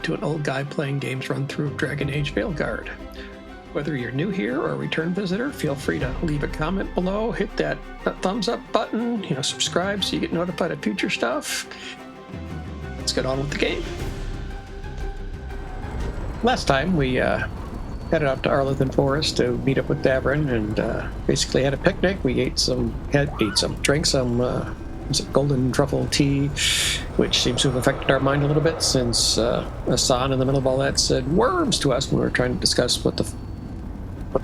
to an old guy playing games run through Dragon Age Veilguard. Whether you're new here or a return visitor, feel free to leave a comment below, hit that thumbs up button, subscribe so you get notified of future stuff. Let's get on with the game. Last time we headed out to Arlington Forest to meet up with Davrin and basically had a picnic. We drank some golden truffle tea, which seems to have affected our mind a little bit since Asan in the middle of all that said worms to us when we were trying to discuss what the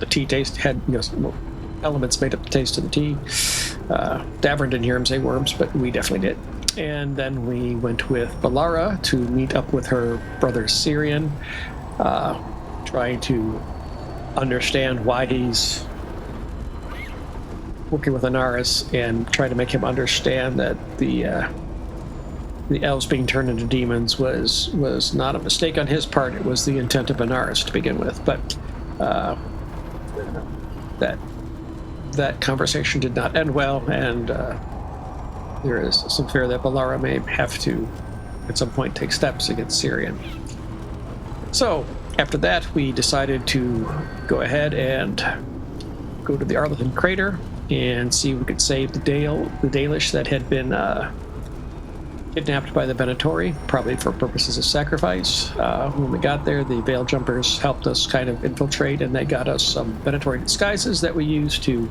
tea taste had, elements made up the taste of the tea. Davrin didn't hear him say worms, but we definitely did. And then we went with Balara to meet up with her brother Syrian, trying to understand why he's working with Anaris and trying to make him understand that the elves being turned into demons was not a mistake on his part. It was the intent of Anaris to begin with. But that conversation did not end well, and there is some fear that Balara may have to, at some point, take steps against Syrian. So, after that, we decided to go ahead and go to the Arlington Crater and see if we could save the Dalish that had been kidnapped by the Venatori, probably for purposes of sacrifice. When we got there, the Veil Jumpers helped us kind of infiltrate, and they got us some Venatori disguises that we used to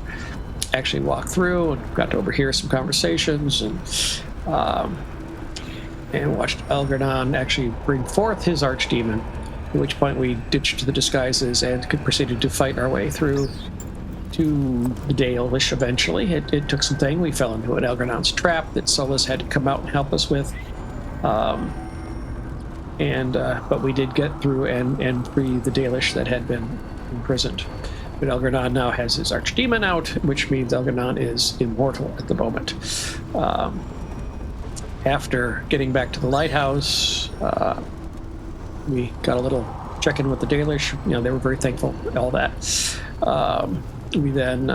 actually walk through, and got to overhear some conversations, and watched Elgar'nan actually bring forth his archdemon, at which point we ditched the disguises and proceeded to fight our way through to the Dalish eventually. It took some thing. We fell into an Elgar'nan's trap that Solus had to come out and help us with. But we did get through and free the Dalish that had been imprisoned. But Elgar'nan now has his archdemon out, which means Elgar'nan is immortal at the moment. After getting back to the Lighthouse, we got a little check-in with the Dalish. They were very thankful, all that. We then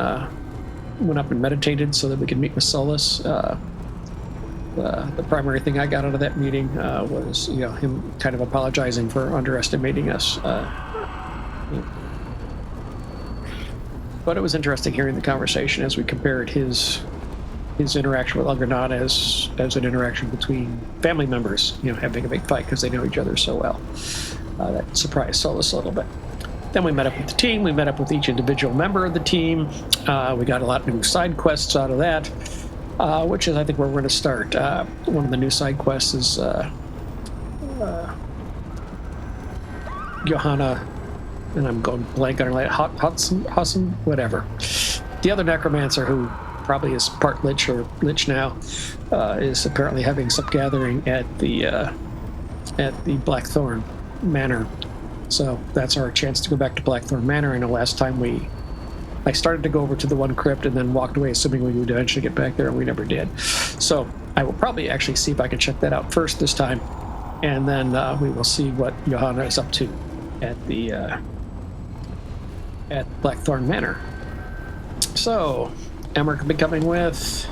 went up and meditated so that we could meet with Solus. The primary thing I got out of that meeting was him kind of apologizing for underestimating us. But it was interesting hearing the conversation as we compared his interaction with Elgar'nan as an interaction between family members, having a big fight because they know each other so well. That surprised Solus a little bit. Then we met up with the team. We met up with each individual member of the team. We got a lot of new side quests out of that, which is, I think, where we're going to start. One of the new side quests is Johana, and I'm going blank on her name, Hudson, whatever. The other necromancer, who probably is part lich or lich now, is apparently having some gathering at the Blackthorne Manor. So that's our chance to go back to Blackthorne Manor. I know last time I started to go over to the one crypt and then walked away assuming we would eventually get back there, and we never did. So I will probably actually see if I can check that out first this time, and then we will see what Johana is up to at Blackthorne Manor. So Emmrich will be coming with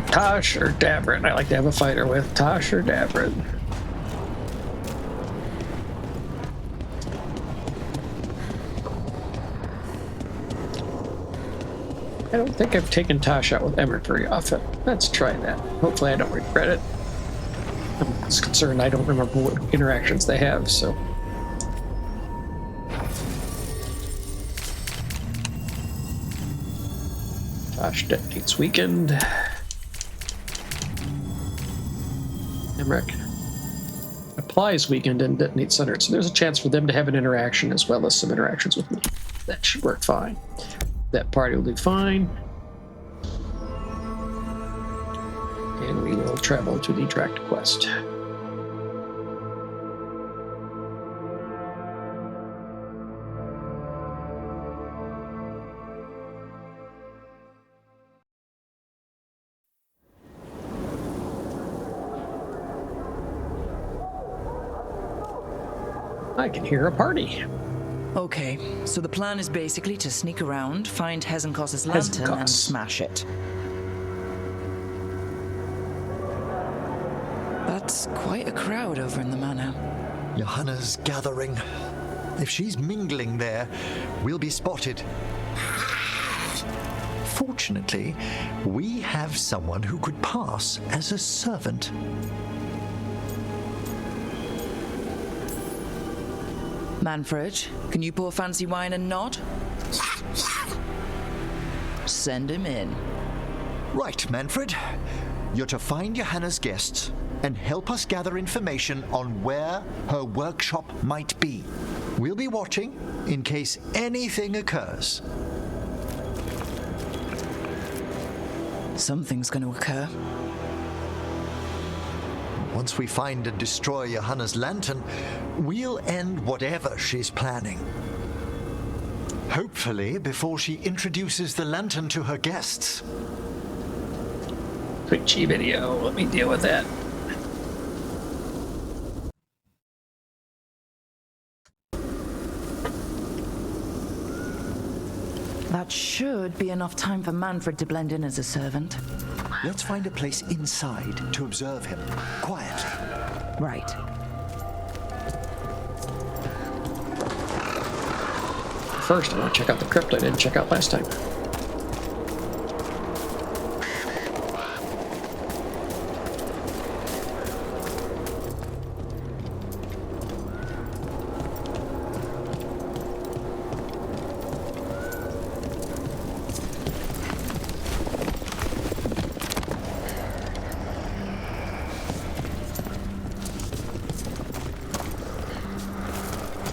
Tosh or Davrin. I like to have a fighter with Tosh or Davrin. I don't think I've taken Tosh out with Emmrich very often. Let's try that. Hopefully I don't regret it. I'm just concerned I don't remember what interactions they have, so. Tosh detonates weakened. Emmrich applies weakened and detonates centered. So there's a chance for them to have an interaction as well as some interactions with me. That should work fine. That party will do fine. And we will travel to the Tract Quest. I can hear a party. Okay, so the plan is basically to sneak around, find Hezenkoss's lantern, and smash it. But It's quite a crowd over in the manor. Johana's gathering. If she's mingling there, we'll be spotted. Fortunately, we have someone who could pass as a servant. Manfred, can you pour fancy wine and nod? Send him in. Right, Manfred. You're to find Johana's guests and help us gather information on where her workshop might be. We'll be watching in case anything occurs. Something's going to occur. Once we find and destroy Johana's lantern, we'll end whatever she's planning. Hopefully before she introduces the lantern to her guests. Twitchy video. Let me deal with that. That should be enough time for Manfred to blend in as a servant. Let's find a place inside to observe him. Quiet. Right. First, I want to check out the crypt I didn't check out last time.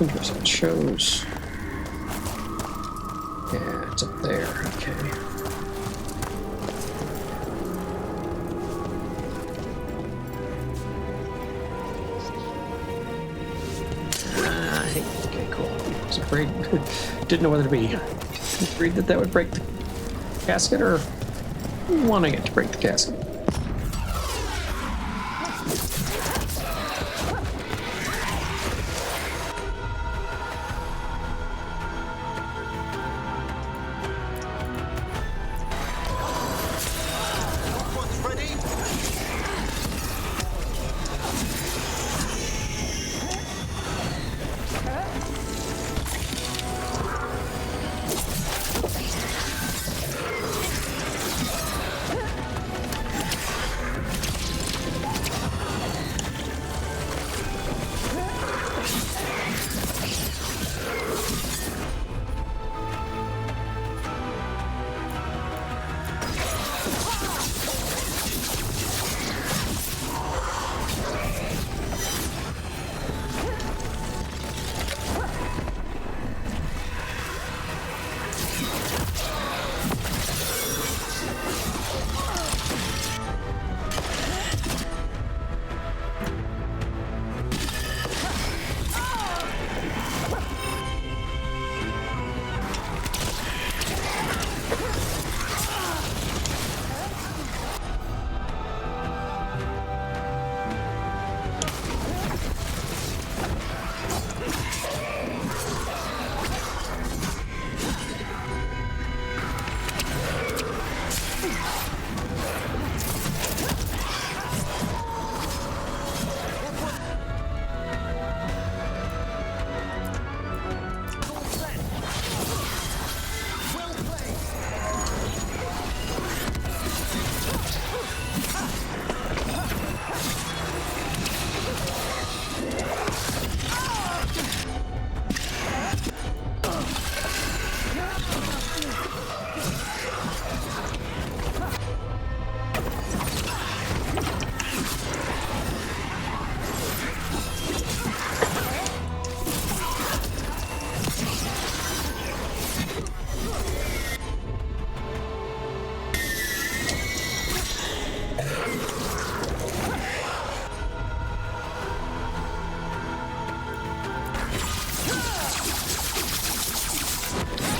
Interesting. It shows. Yeah, it's up there. Okay. Okay, cool. I was afraid. Didn't know whether to be afraid that would break the casket or wanting it to break the casket.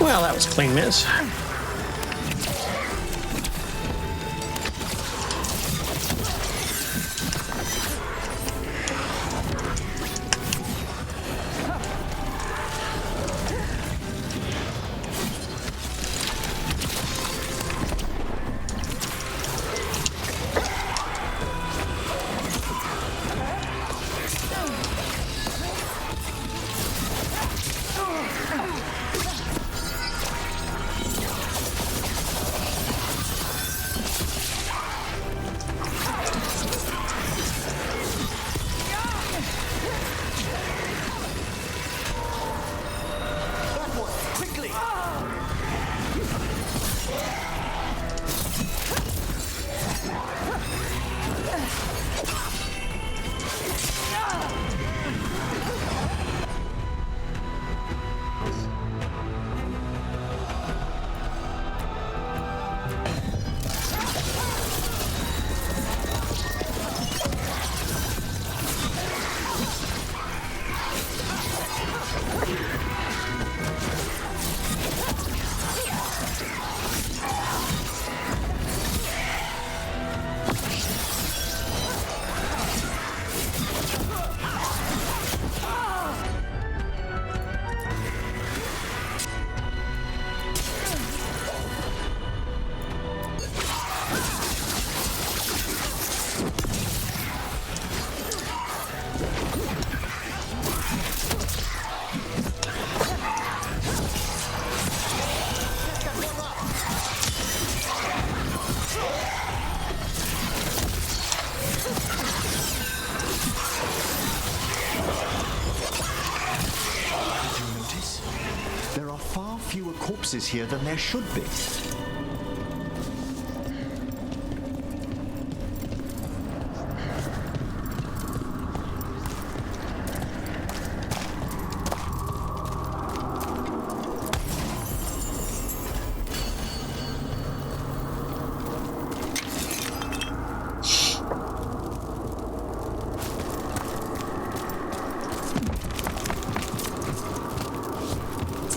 Well, that was a clean miss. corpses here than there should be.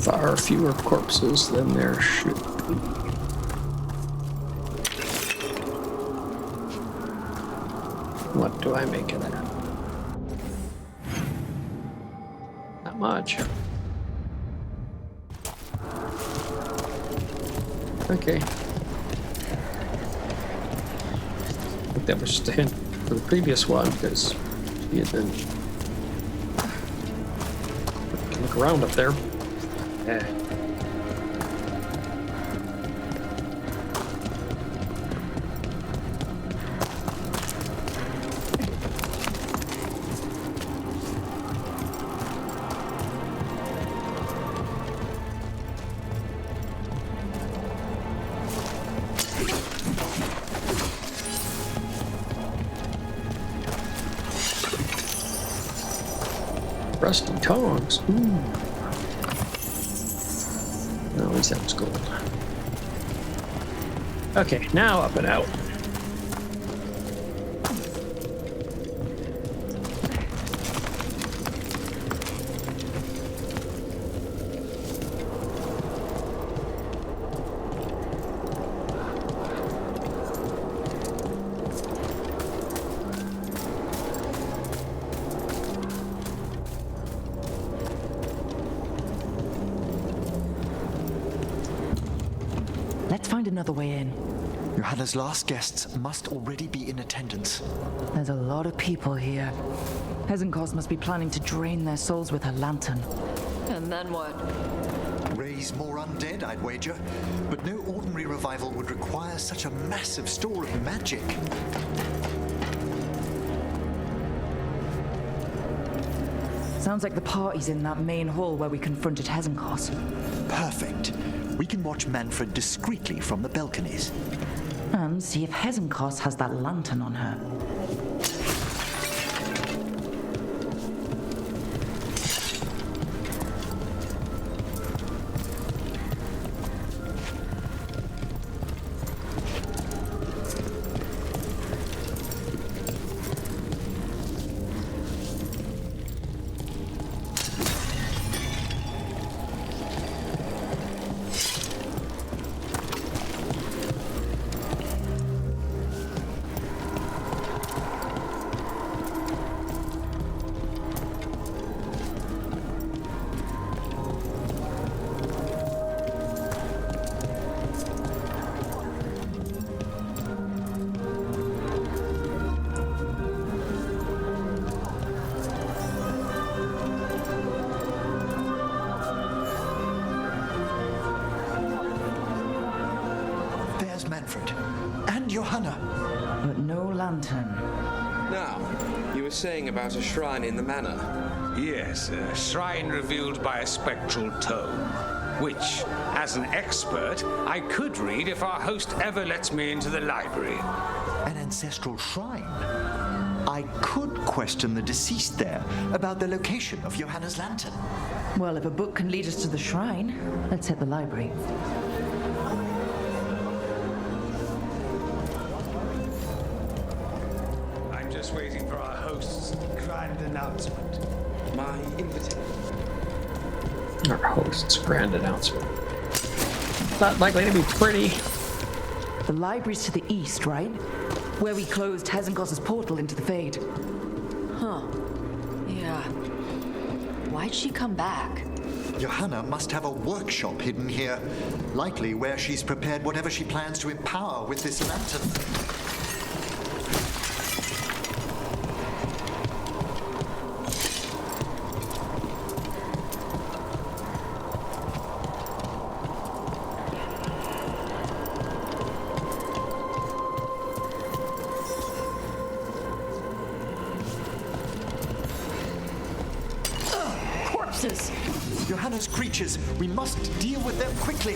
Far fewer corpses than there should be. What do I make of that? Not much. Okay. I think that was just a hint for the previous one, because he had been... Look around up there. Yeah. Rusty tongs. Ooh. No, at least that was gold. Okay, now up and out. Let's find another way in. Johana's last guests must already be in attendance. There's a lot of people here. Hezenkoss must be planning to drain their souls with her lantern. And then what? Raise more undead, I'd wager. But no ordinary revival would require such a massive store of magic. Sounds like the party's in that main hall where we confronted Hezenkoss. Perfect. We can watch Manfred discreetly from the balconies. And see if Hezenkoss has that lantern on her. Manfred. And Johana. But no lantern. Now, you were saying about a shrine in the manor. Yes, a shrine revealed by a spectral tome, which, as an expert, I could read if our host ever lets me into the library. An ancestral shrine? I could question the deceased there about the location of Johana's lantern. Well, if a book can lead us to the shrine, let's hit the library. Just waiting for our host's grand announcement. My invitation. Our host's grand announcement. Not likely to be pretty. The library's to the east, right? Where we closed Hezenkoss's portal into the Fade. Huh. Yeah. Why'd she come back? Johana must have a workshop hidden here. Likely where she's prepared whatever she plans to empower with this lantern. Johana's creatures. We must deal with them quickly.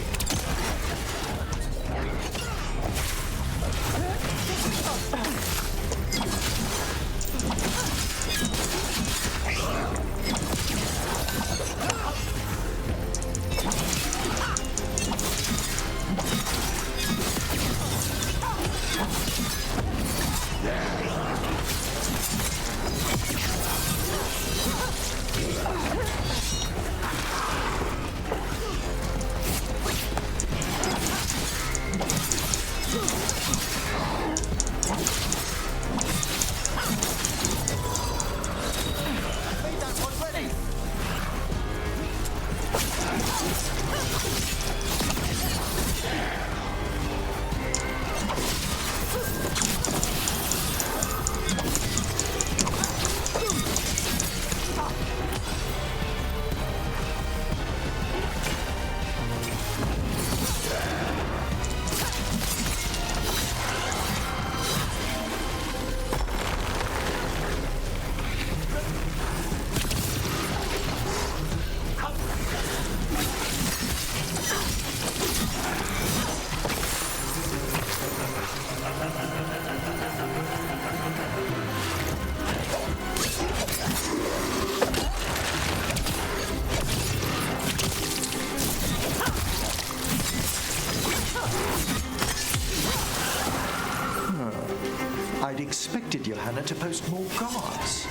I'd expected Johana to post more guards.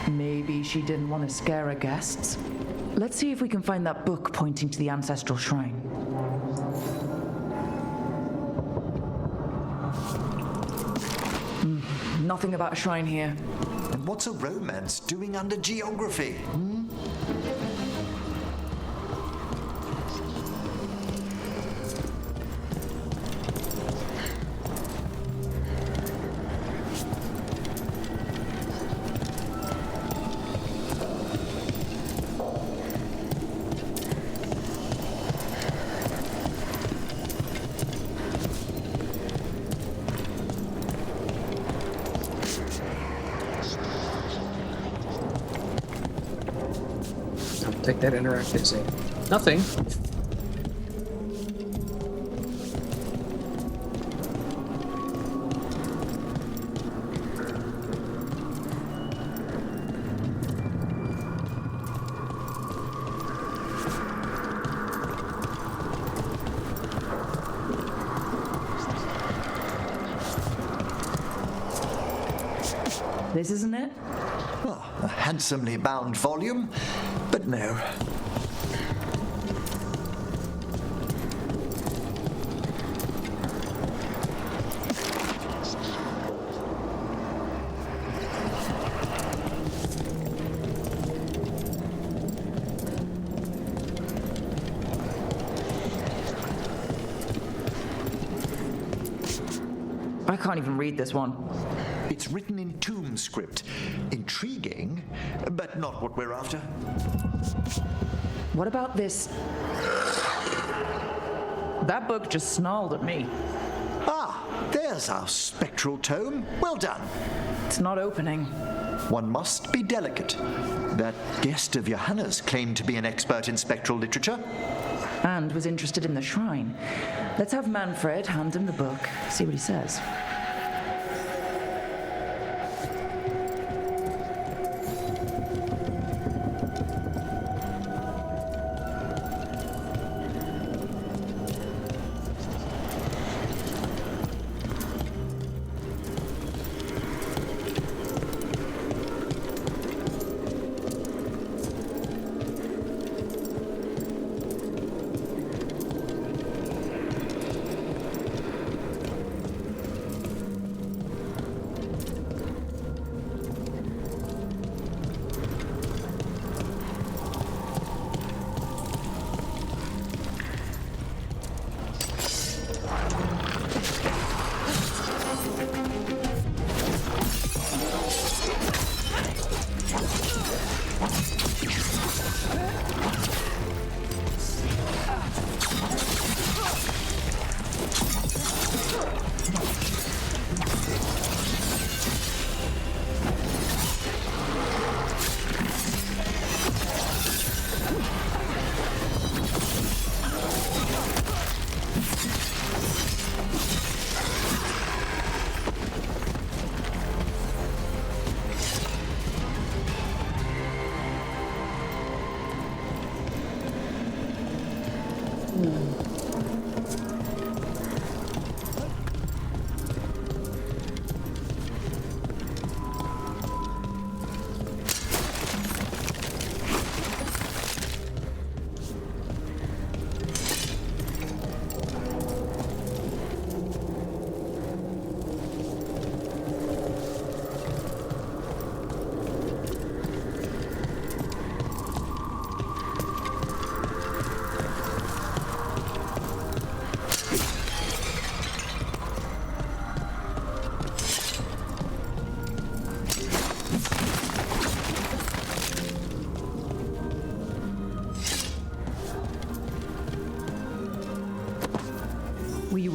Maybe she didn't want to scare her guests. Let's see if we can find that book pointing to the ancestral shrine. Nothing about a shrine here. And what's a romance doing under geography? Take that interactive save. Nothing. This isn't it? Well, a handsomely bound volume, but no. I can't even read this one. It's written in tomb script. Intriguing, but not what we're after. What about this? That book just snarled at me. Ah, there's our spectral tome. Well done. It's not opening. One must be delicate. That guest of Johana's claimed to be an expert in spectral literature. And was interested in the shrine. Let's have Manfred hand him the book, see what he says.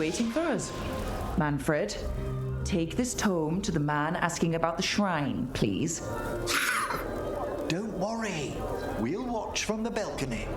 waiting for us. Manfred, take this tome to the man asking about the shrine, please. Don't worry. We'll watch from the balcony.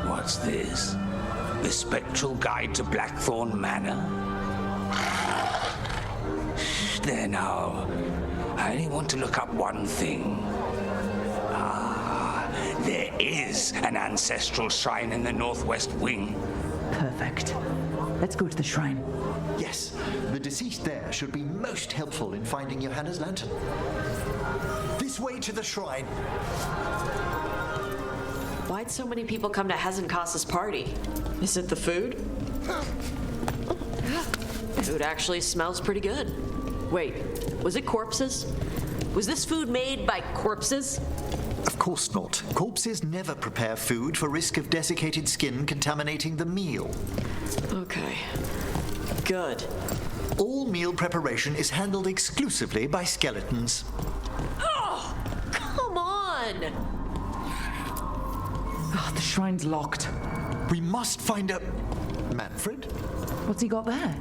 What's this? The Spectral Guide to Blackthorne Manor? There now. I only want to look up one thing. There is an ancestral shrine in the northwest wing. Perfect. Let's go to the shrine. Yes, the deceased there should be most helpful in finding Johana's lantern. This way to the shrine. Why'd so many people come to Hezenkoss's party? Is it the food? Food actually smells pretty good. Wait, was it corpses? Was this food made by corpses? Of course not. Corpses never prepare food for risk of desiccated skin contaminating the meal. Okay. Good. All meal preparation is handled exclusively by skeletons. Oh, come on! Oh, the shrine's locked. We must find a... Manfred? What's he got there?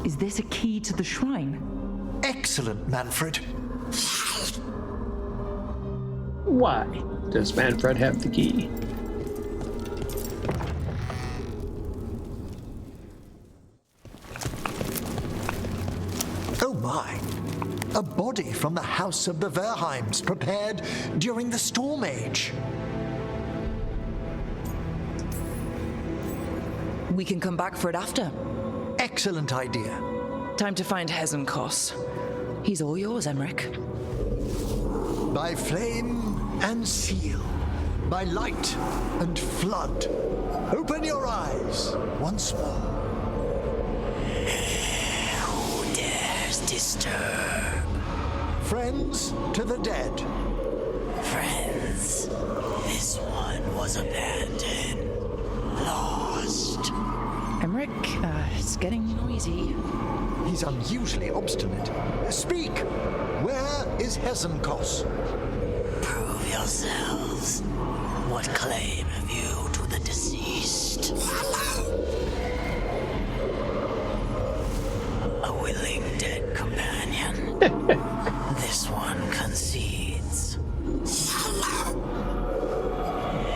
Is this a key to the shrine? Excellent, Manfred. Why does Manfred have the key? Oh my! A body from the House of the Verheims, prepared during the Storm Age. We can come back for it after. Excellent idea. Time to find Hezenkoss. He's all yours, Emmrich. By flame and seal, by light and flood, open your eyes once more. Who dares disturb? Friends to the dead. Friends, this one was abandoned, lost. Emmrich, it's getting noisy. He's unusually obstinate. Speak! Where is Hezenkoss? Prove yourselves. What claim have you to the deceased? A willing dead companion. This one concedes.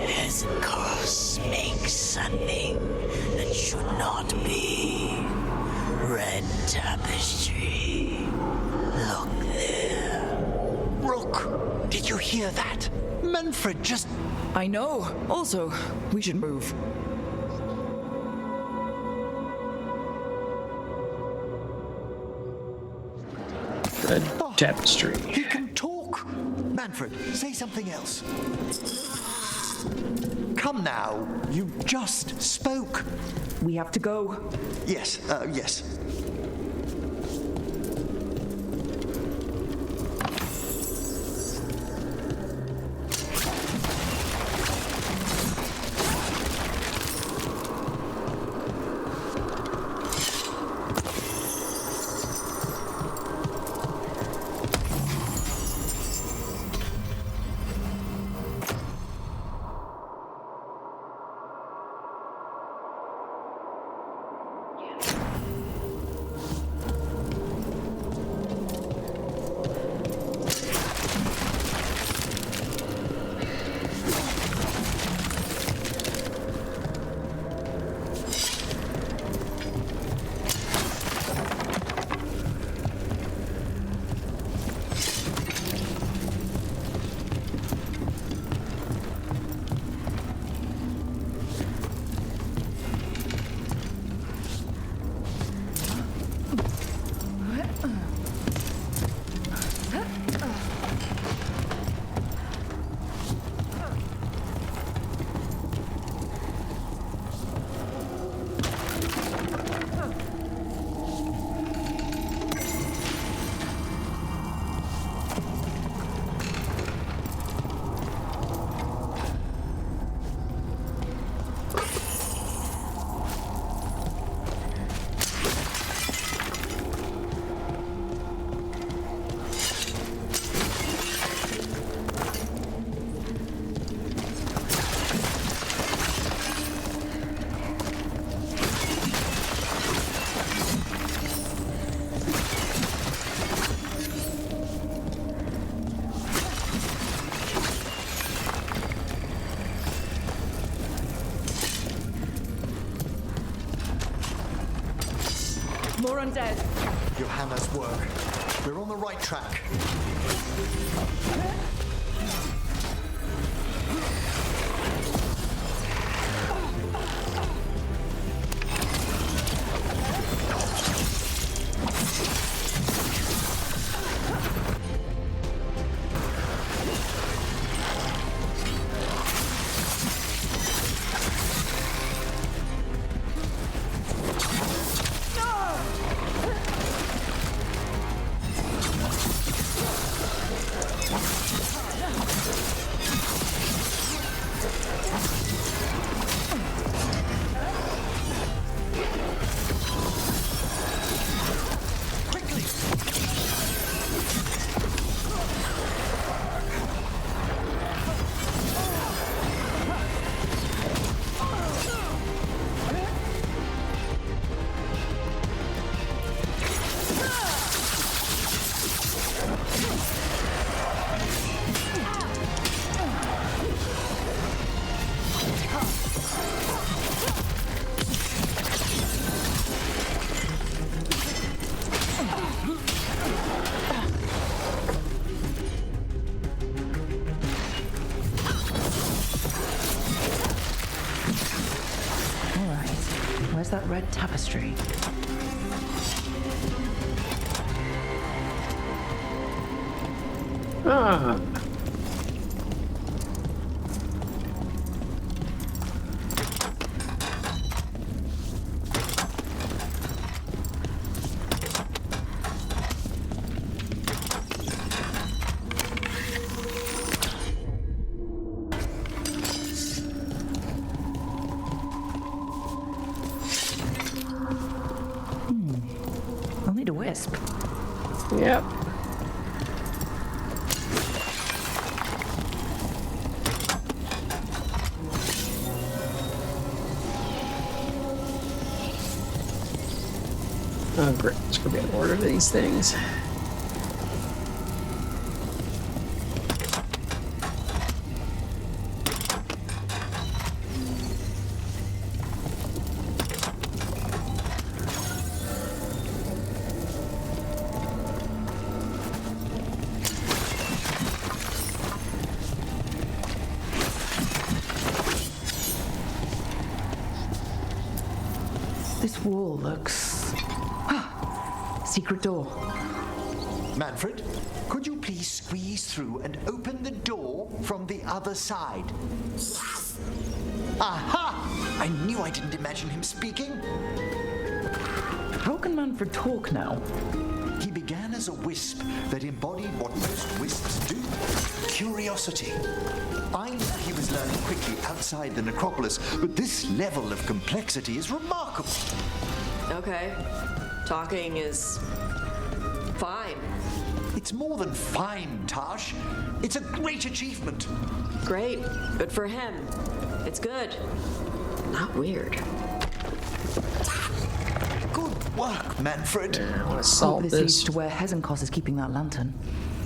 Hezenkoss makes something that should not be. Red Tapestry. Look there. Rook, did you hear that? Manfred just... I know. Also, we should move. Red Tapestry. He can talk. Manfred, say something else. Come now. You just spoke. We have to go. Yes, yes. undead. Johana's work. We're on the right track. Where's that red tapestry? Ah. I'll need a wisp. Yep. Oh, great. Let's go get order these things. This wall looks... Secret door. Manfred, could you please squeeze through and open the door from the other side? Aha! I knew I didn't imagine him speaking. How can Manfred talk now? He began as a wisp that embodied what most wisps do, curiosity. I knew he was learning quickly outside the necropolis, but this level of complexity is remarkable. Okay. Talking is fine. It's more than fine, Tash. It's a great achievement. Great. Good for him. It's good. Not weird. Good work, Manfred. I want to Hope solve this leads this. to where Hezenkoss is keeping that lantern.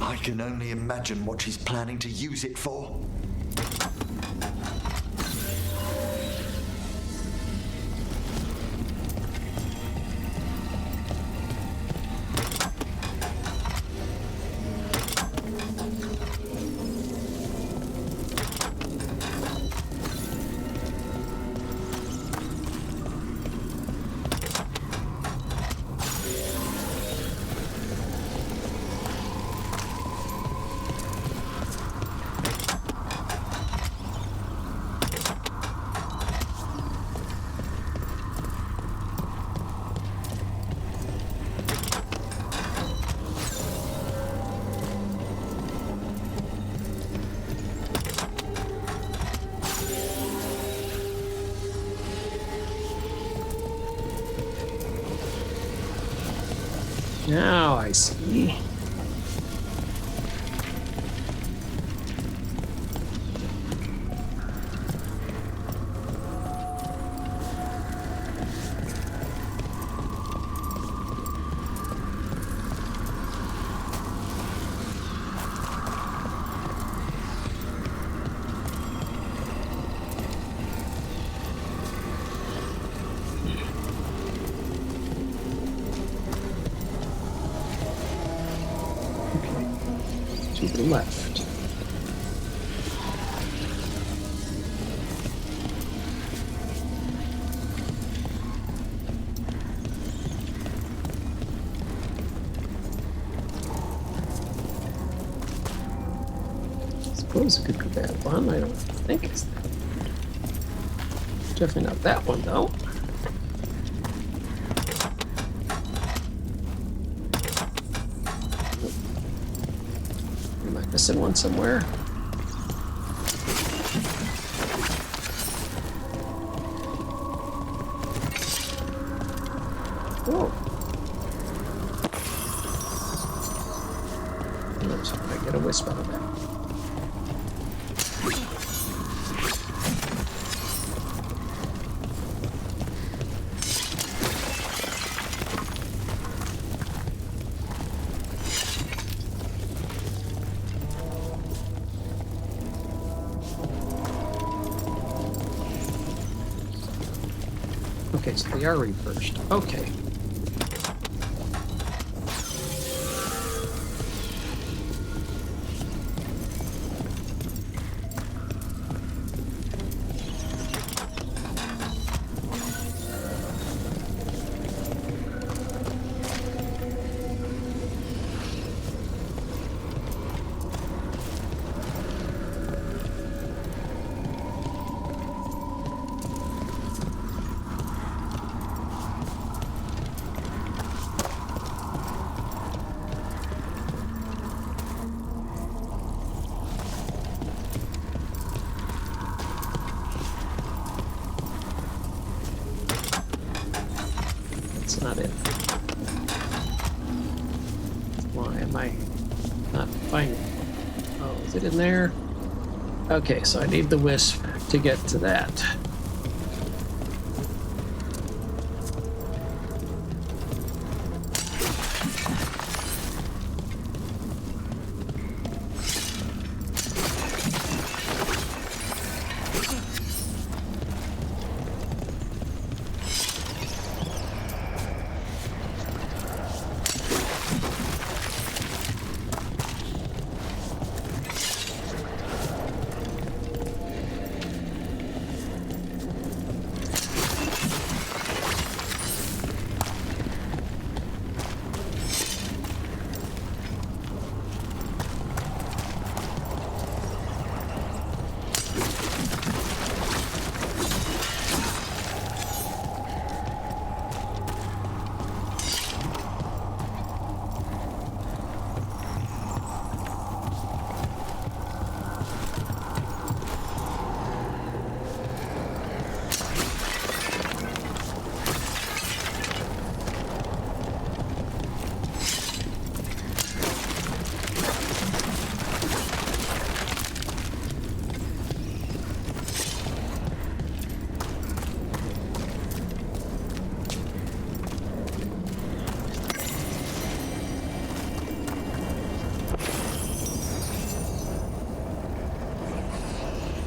I can only imagine what she's planning to use it for. Now I see. left. I suppose it could be that one. I don't think it's that one. Definitely not that one, though. Am I missing one somewhere? Whoa. Oops, I get a wisp out of that. Okay, so they are reversed. Okay. That's not it. Why am I not finding it? Oh, is it in there? Okay, so I need the wisp to get to that.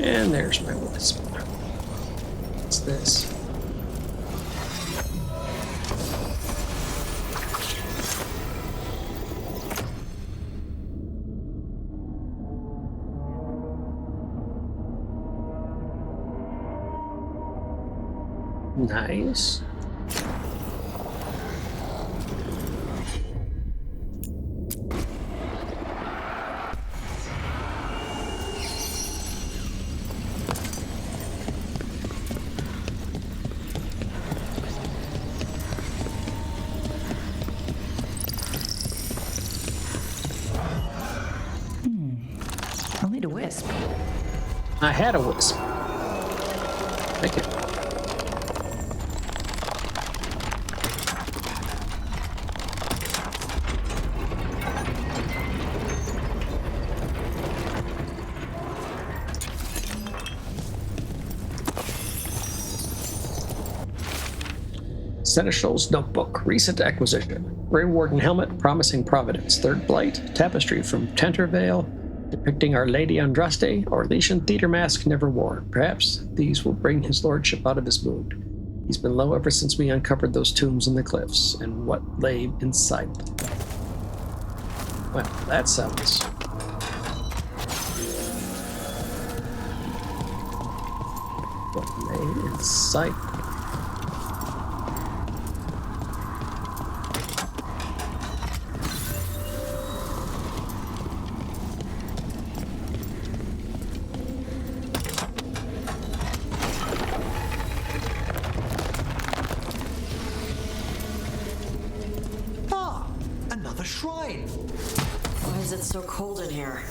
And there's my wisp. What's this? Nice. I'll need a wisp. I had a wisp. Thank you. Seneschal's Notebook, recent acquisition. Grey Warden helmet, promising Providence. Third Blight, tapestry from Tentervale, depicting Our Lady Andraste, or Legion theater mask never worn. Perhaps these will bring his lordship out of his mood. He's been low ever since we uncovered those tombs in the cliffs, and what lay inside them. Well, that sounds What lay in sight? Ah, another shrine. Why is it so cold in here?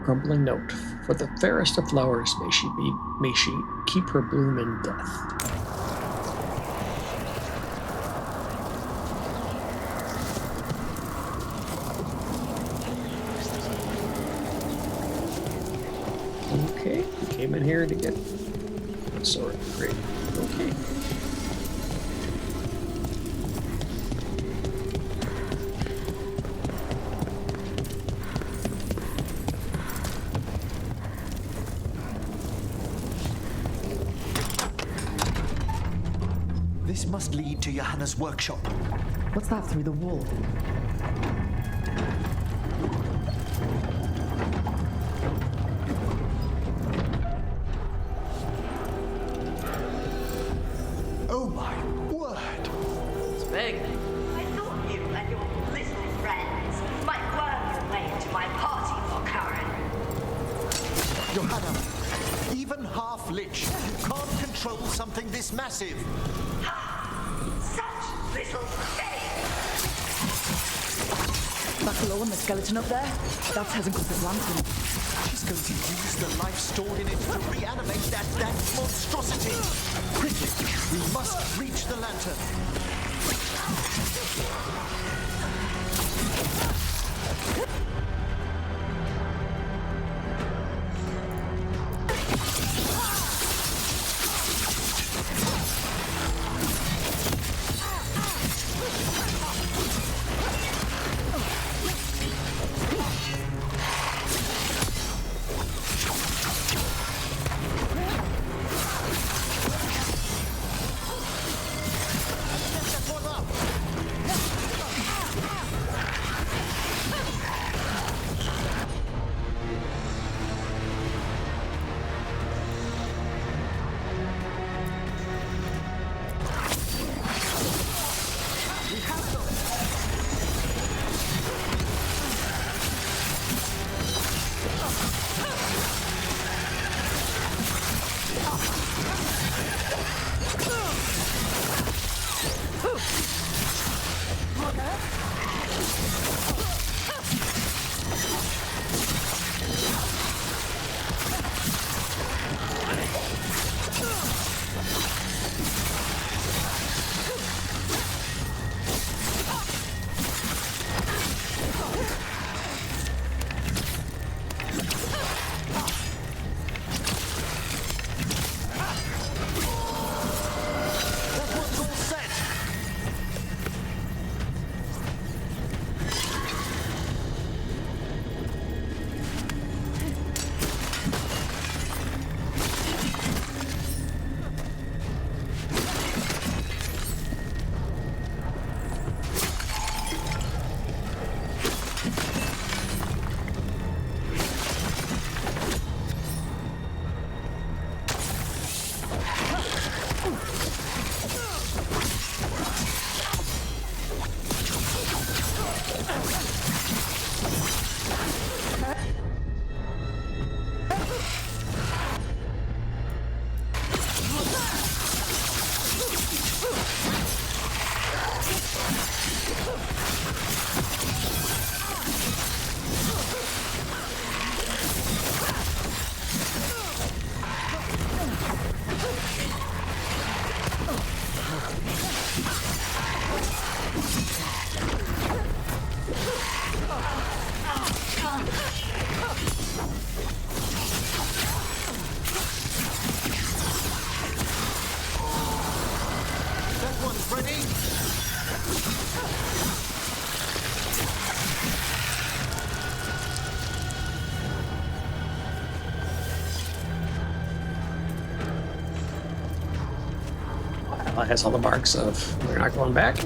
Crumbling note. For the fairest of flowers may she keep her bloom in death. Okay, we came in here to get a sword. Great. Okay. This must lead to Johana's workshop. What's that through the wall? Oh my word! It's big. I thought you and your little friends might work your way into my party for Karen. Johana, even half-lich, you can't control something this massive. Such little faith! Back below on the skeleton up there? That's Hezenkoss's lantern. She's going to use the life stored in it to reanimate that monstrosity. Quickly, we must reach the lantern. it has all the marks of we're not going back.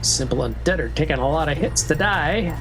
Simple undead are taking a lot of hits to die.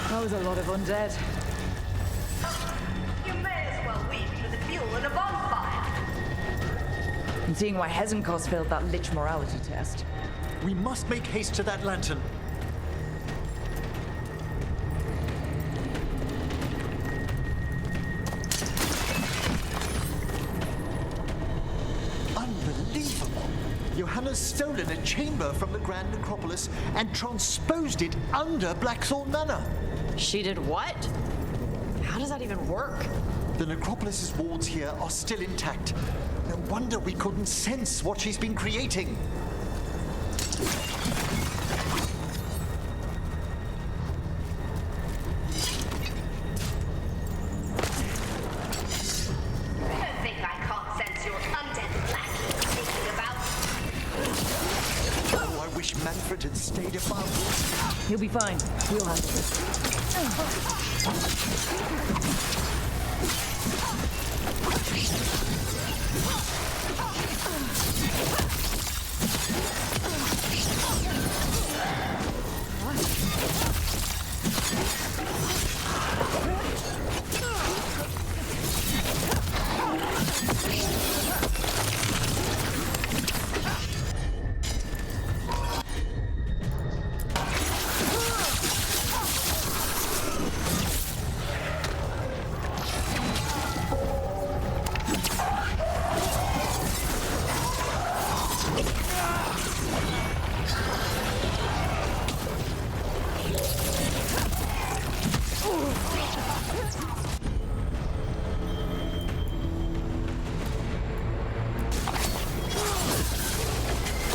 That was a lot of undead. You may as well weep for the fuel in a bonfire. I'm seeing why Hezenkoss failed that lich morality test. We must make haste to that lantern. Unbelievable! Johana's stolen a chamber from the Grand Necropolis and transposed it under Blackthorne Manor. She did what? How does that even work? The Necropolis's wards here are still intact. No wonder we couldn't sense what she's been creating. Don't think I can't sense your undead black thinking about. Oh, I wish Manfred had stayed above. He'll be fine. We'll handle this.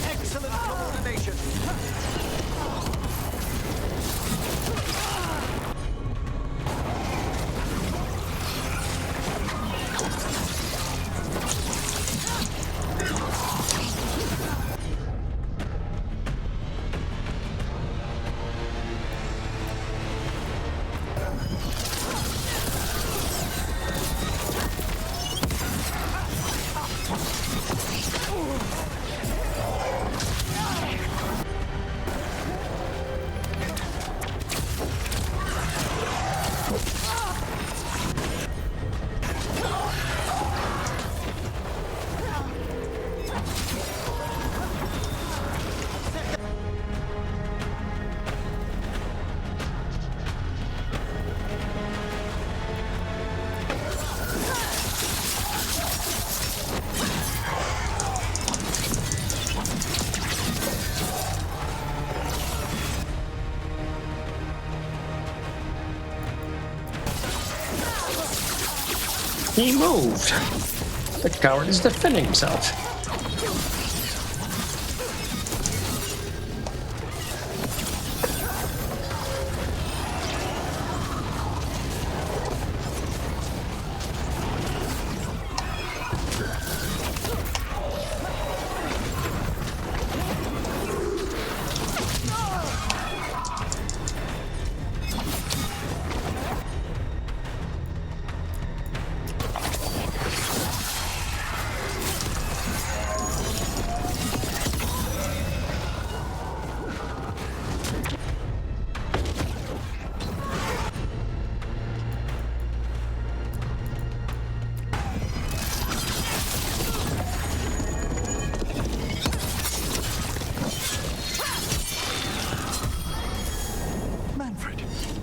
Excellent coordination. He moved. The coward is defending himself. Manfred,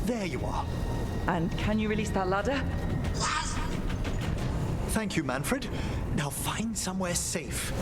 there you are. And can you release that ladder? Thank you, Manfred. Now find somewhere safe.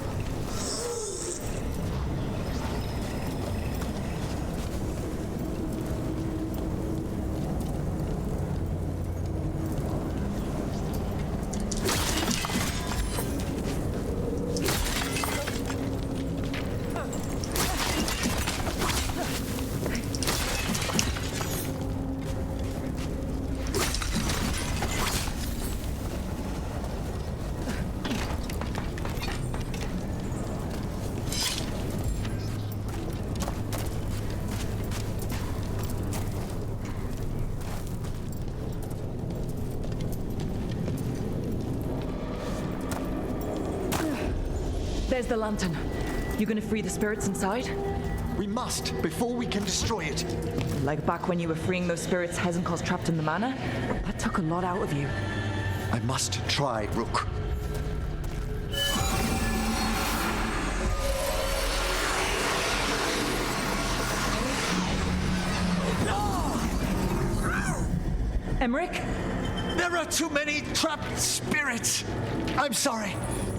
There's the lantern. You gonna free the spirits inside? We must, before we can destroy it. Like back when you were freeing those spirits Hezenkoss trapped in the manor? That took a lot out of you. I must try, Rook. Emmrich? There are too many trapped spirits. I'm sorry.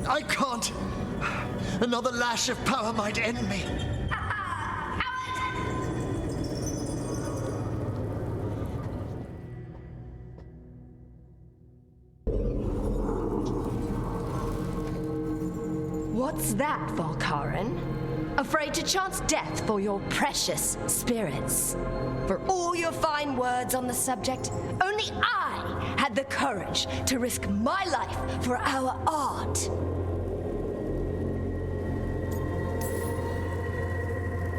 I can't. Another lash of power might end me. What's that, Volkaren? Afraid to chance death for your precious spirits? For all your fine words on the subject, only I had the courage to risk my life for our art.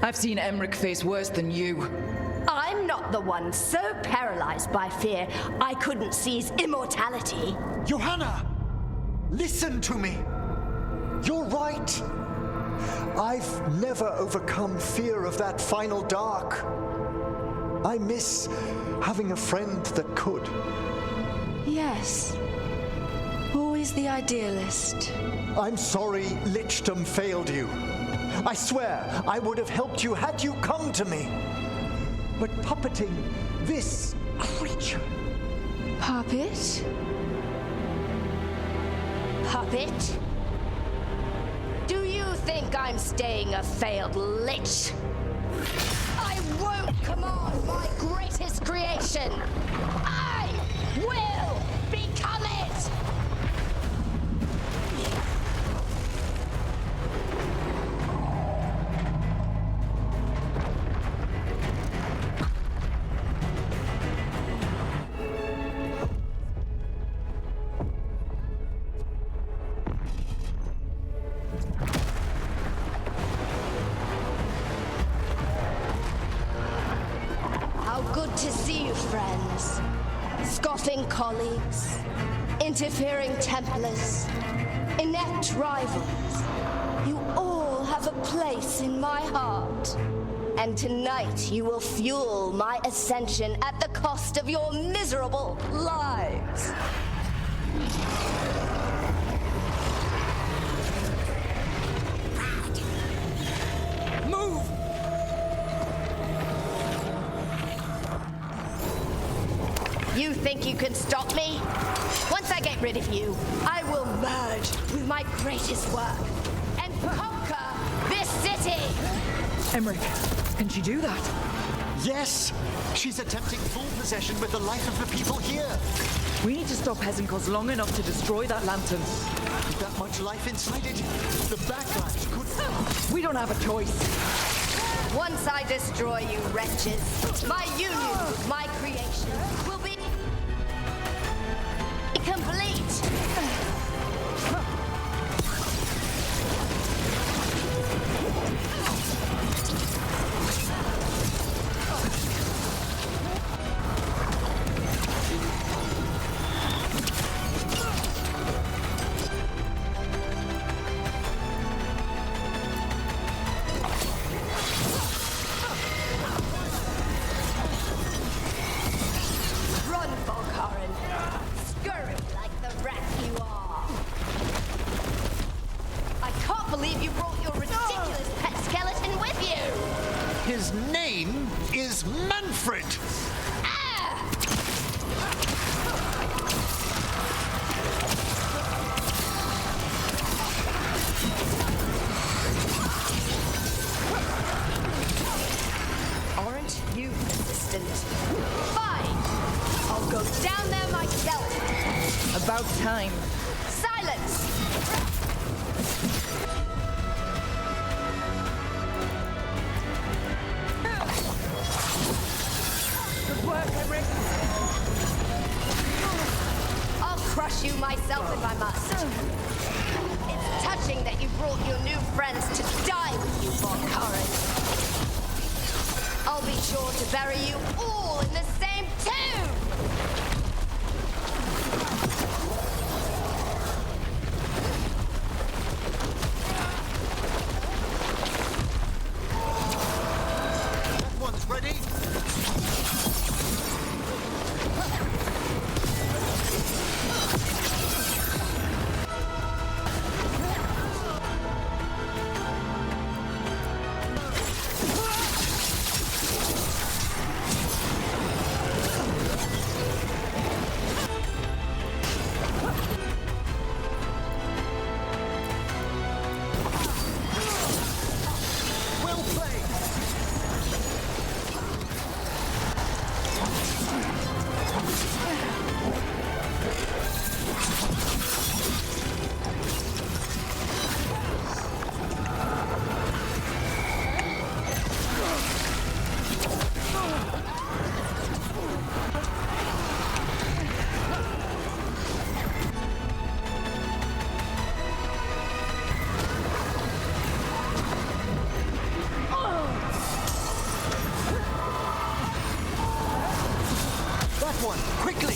I've seen Emmrich face worse than you. I'm not the one so paralyzed by fear I couldn't seize immortality. Johana! Listen to me! You're right! I've never overcome fear of that final dark. I miss having a friend that could. Yes. Always the idealist. I'm sorry Lichdom failed you. I swear I would have helped you had you come to me. But puppeting this creature... Puppet? Puppet? Do you think I'm staying a failed lich? I won't command my greatest creation! Scoffing colleagues, interfering Templars, inept rivals, you all have a place in my heart. And tonight you will fuel my ascension at the cost of your miserable lives. Move! You think you can stop me? Once I get rid of you, I will merge with my greatest work and conquer this city! Emmrich, can she do that? Yes! She's attempting full possession with the life of the people here. We need to stop Hezenkoss long enough to destroy that lantern. With that much life inside it, the backlash could... We don't have a choice. Once I destroy you wretches, my union with my creation will be complete. Run, Volkaren. Scurry like the rat you are. I can't believe you brought your ridiculous pet skeleton with you. His name is Manfred! Ah! Aren't you persistent? Fine. I'll go down there myself. About time. Silence! Good work, Emmrich. I'll crush you myself if I must. It's touching that you brought your new friends to die with you, Volkaren. I'll be sure to bury you all in the same tomb! That one's ready. Well played. That one, quickly!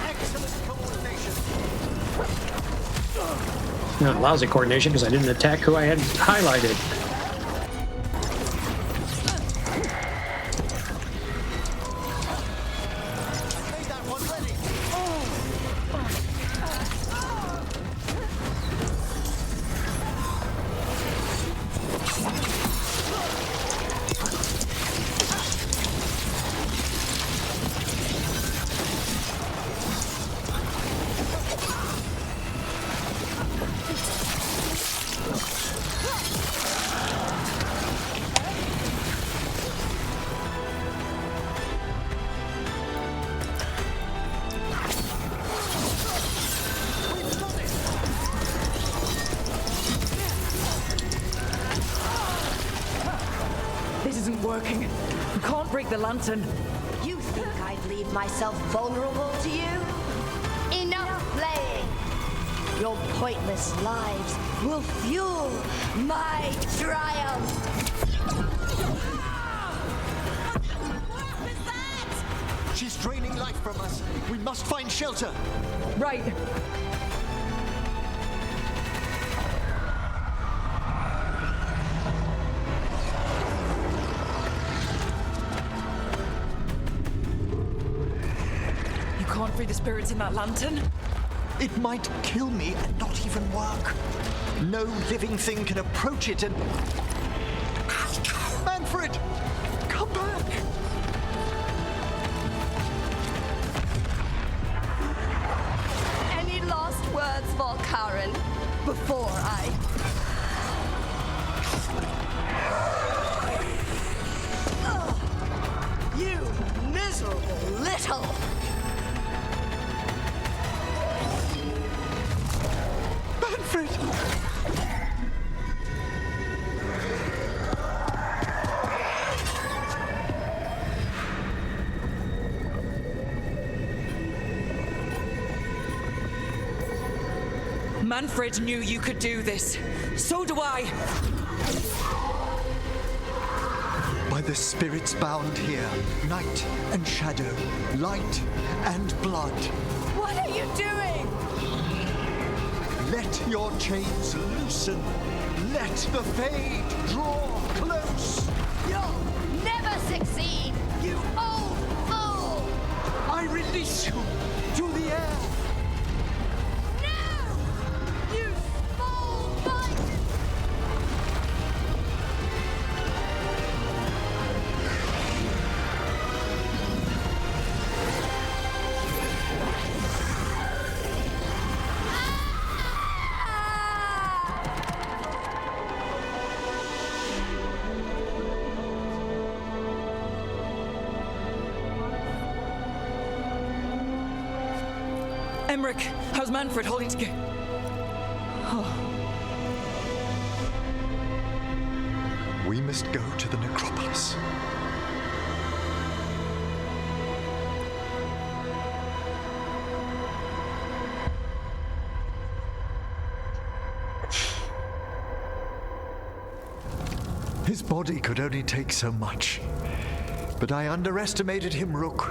Excellent coordination. Not lousy coordination because I didn't attack who I had highlighted. Made that one ready. isn't working. We can't break the lantern. You think I'd leave myself vulnerable to you? Enough playing! Your pointless lives will fuel my triumph! What was that? She's draining life from us. We must find shelter. Right. You can't free the spirits in that lantern? It might kill me and not even work. No living thing can approach it and... Manfred! Come back! Any last words, Volkaren, before I... Ugh, you miserable little... Manfred! Manfred knew you could do this. So do I. By the spirits bound here, night and shadow, light and blood. What are you doing? Let your chains loosen. Let the fade draw close. You'll never succeed, you old fool! I release you to the air. No! You small bite! Emmrich, how's Manfred holding together? We must go to the necropolis. His body could only take so much. But I underestimated him, Rook.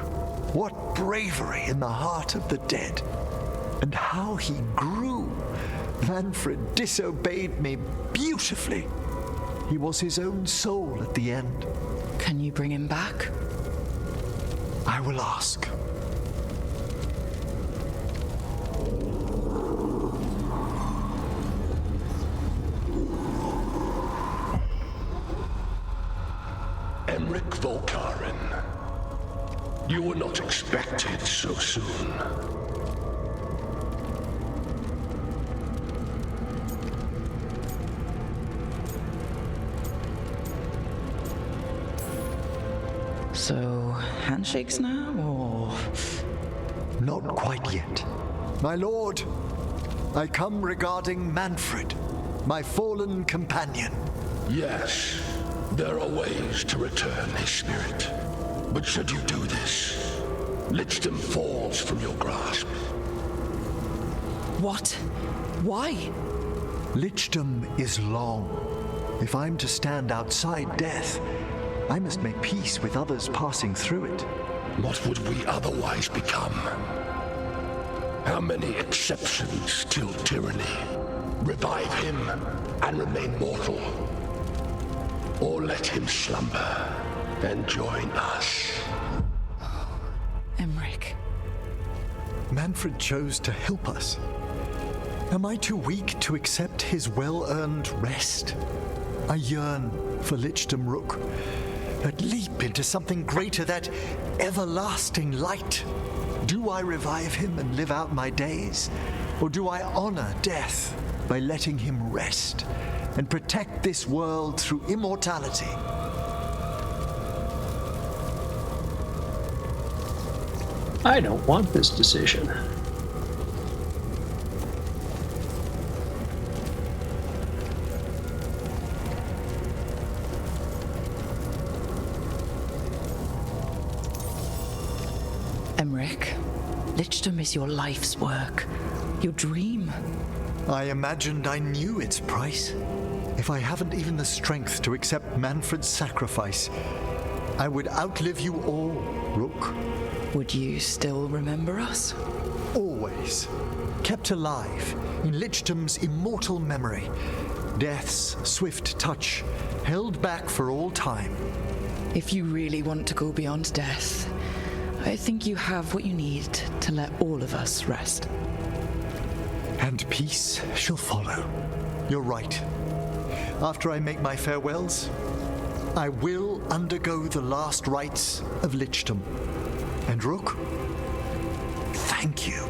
What bravery in the heart of the dead. And how he grew. Manfred disobeyed me beautifully. He was his own soul at the end. Can you bring him back? I will ask. Emmrich Volkaren. You were not expected so soon. So, handshakes now, or...? Not quite yet. My lord, I come regarding Manfred, my fallen companion. Yes, there are ways to return his spirit. But should you do this, Lichdom falls from your grasp. What? Why? Lichdom is long. If I'm to stand outside death, I must make peace with others passing through it. What would we otherwise become? How many exceptions till tyranny? Revive him and remain mortal. Or let him slumber and join us. Emmrich. Manfred chose to help us. Am I too weak to accept his well-earned rest? I yearn for Lichdom Rook, that leap into something greater, that everlasting light. Do I revive him and live out my days? Or do I honor death by letting him rest and protect this world through immortality? I don't want this decision. Emmrich, Lichdom is your life's work, your dream. I imagined I knew its price. If I haven't even the strength to accept Manfred's sacrifice, I would outlive you all, Rook. Would you still remember us? Always. Kept alive in Lichdom's immortal memory. Death's swift touch, held back for all time. If you really want to go beyond death, I think you have what you need to let all of us rest. And peace shall follow. You're right. After I make my farewells, I will undergo the last rites of Lichdom. And Rook, thank you.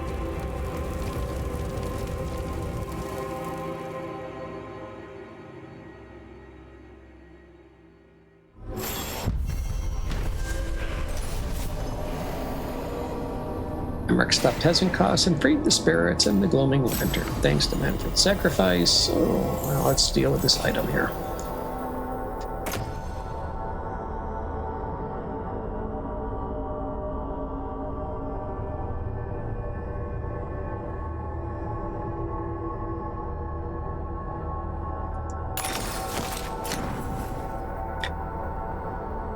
Emmrich stopped Hezenkoss and freed the spirits in the gloaming lantern. Thanks to Manfred's sacrifice. Oh, well, let's deal with this item here.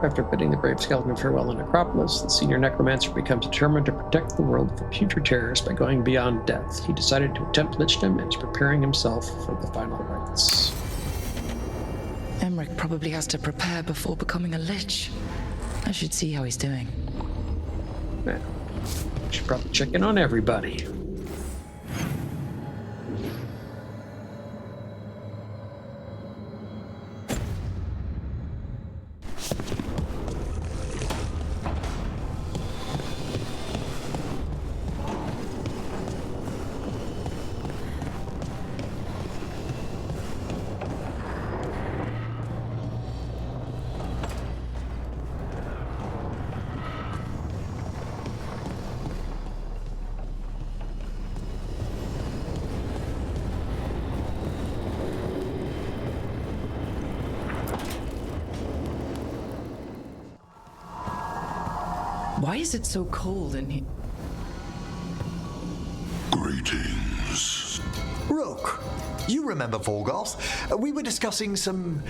After bidding the brave skeleton farewell in Necropolis, the senior necromancer becomes determined to protect the world from future terrors by going beyond death. He decided to attempt Lichdom and is preparing himself for the final rites. Emmrich probably has to prepare before becoming a lich. I should see how he's doing. Yeah. Should probably check in on everybody. Why is it so cold in here? Greetings. Rook, you remember Veilguard? We were discussing some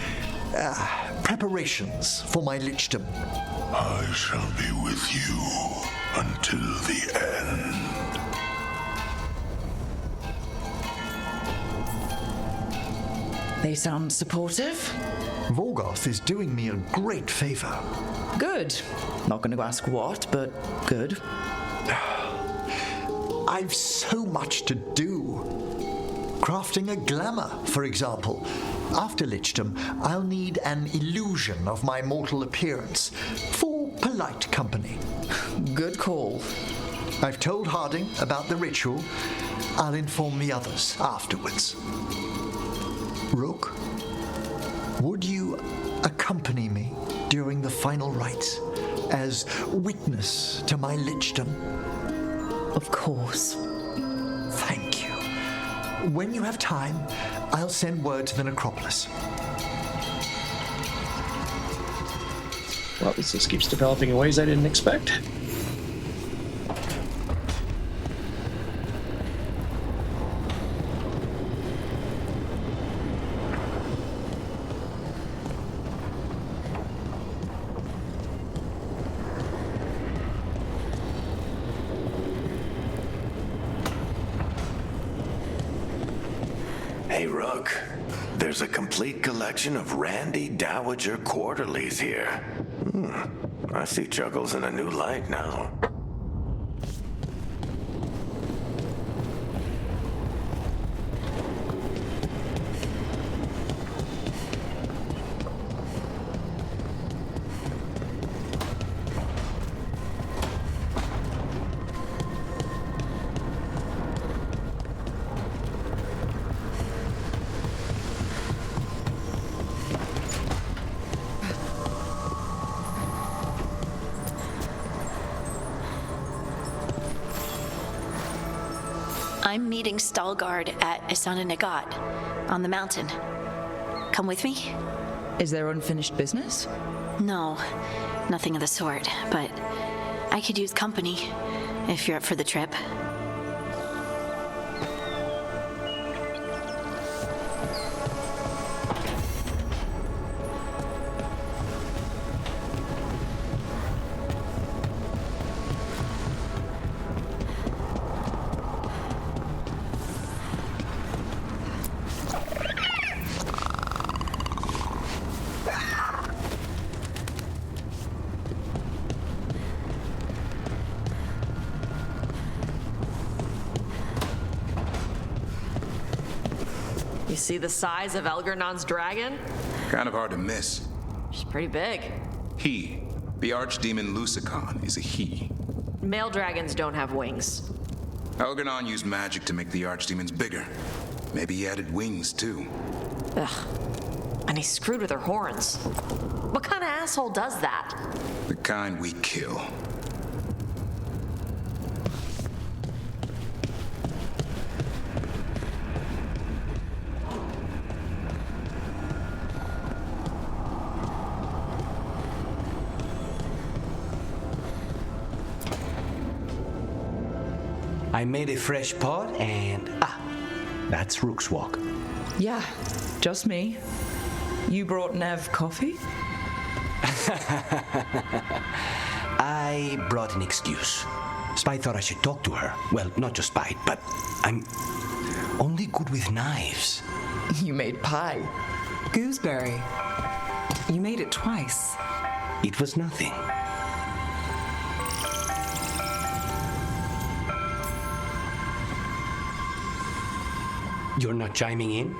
preparations for my Lichdom. I shall be with you until the end. They sound supportive. Veilguard is doing me a great favor. Good. Not going to ask what, but good. I've so much to do. Crafting a glamour, for example. After Lichdom, I'll need an illusion of my mortal appearance for polite company. Good call. I've told Harding about the ritual. I'll inform the others afterwards. Rook, would you accompany me during the final rites as witness to my Lichdom? Of course. Thank you. When you have time, I'll send word to the Necropolis. Well, this just keeps developing in ways I didn't expect. Hey, Rook. There's a complete collection of Randy Dowager quarterlies here. I see Chuckles in a new light now. I'm meeting Stalgard at Isana Nagat on the mountain. Come with me? Is there unfinished business? No, nothing of the sort, but I could use company, if you're up for the trip. See the size of Elgernon's dragon? Kind of hard to miss. She's pretty big. He, the archdemon Lucicon, is a he. Male dragons don't have wings. Elgernon used magic to make the archdemons bigger. Maybe he added wings, too. Ugh. And he screwed with her horns. What kind of asshole does that? The kind we kill. I made a fresh pot and... that's Rook's Walk. Yeah, just me. You brought Nev coffee? I brought an excuse. Spy thought I should talk to her. Well, not just Spy, but I'm only good with knives. You made pie. Gooseberry. You made it twice. It was nothing. You're not chiming in?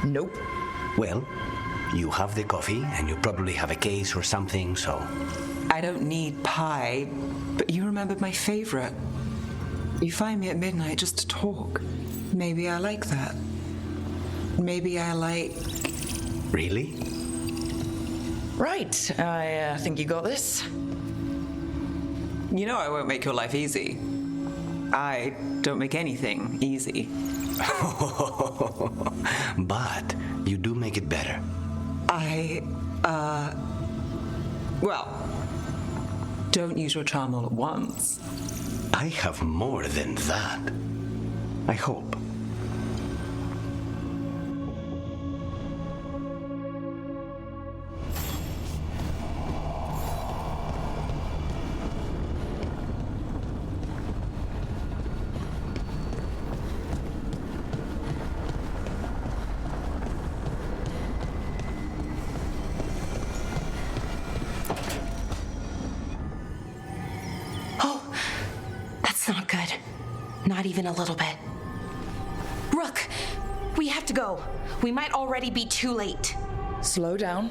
Nope. Well, you have the coffee, and you probably have a case or something, so... I don't need pie, but you remembered my favorite. You find me at midnight just to talk. Maybe I like that. Maybe I like... Really? Right, I think you got this. You know I won't make your life easy. I don't make anything easy. But you do make it better. Well, don't use your charm all at once. I have more than that. I hope. Not good. Not even a little bit. Rook, we have to go. We might already be too late. Slow down.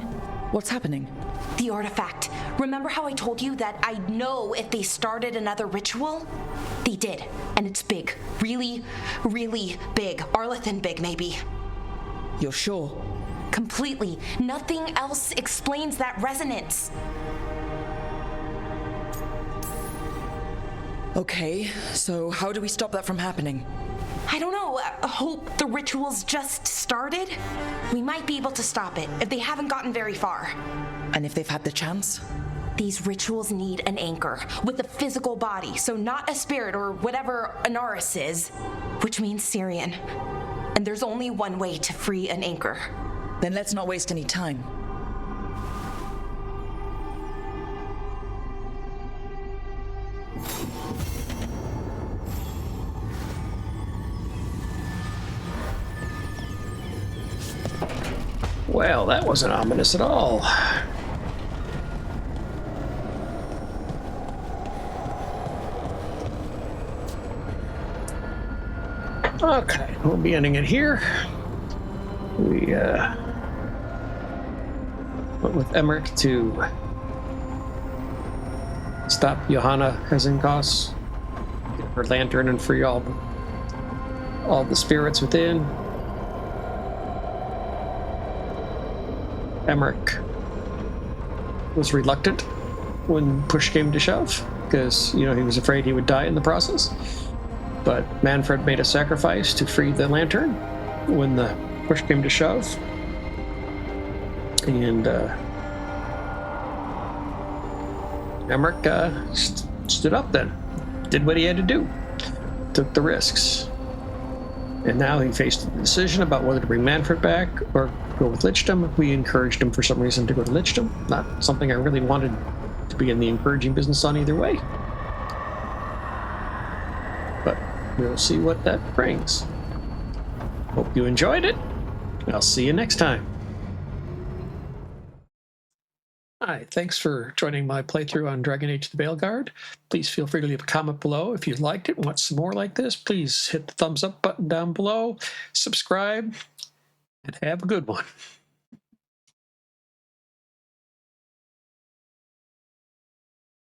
What's happening? The artifact. Remember how I told you that I'd know if they started another ritual? They did, and it's big. Really, really big. Arlethan big, maybe. You're sure? Completely. Nothing else explains that resonance. Okay, so how do we stop that from happening? I don't know. I hope the ritual's just started. We might be able to stop it if they haven't gotten very far. And if they've had the chance? These rituals need an anchor with a physical body, so not a spirit or whatever Anaris is, which means Syrian. And there's only one way to free an anchor. Then let's not waste any time. Well, that wasn't ominous at all. Okay, we'll be ending it here. We went with Emmrich to stop Johana Hezenkoss, get her lantern and free all the spirits within. Emmrich was reluctant when push came to shove, because, he was afraid he would die in the process. But Manfred made a sacrifice to free the lantern when the push came to shove. And Emmrich stood up then, did what he had to do, took the risks. And now he faced the decision about whether to bring Manfred back or go with Lichdom. We encouraged him for some reason to go to Lichdom. Not something I really wanted to be in the encouraging business on either way. But we'll see what that brings. Hope you enjoyed it. I'll see you next time. Hi, thanks for joining my playthrough on Dragon Age the Veilguard. Please feel free to leave a comment below if you liked it and want some more like this. Please hit the thumbs up button down below, subscribe, and have a good one.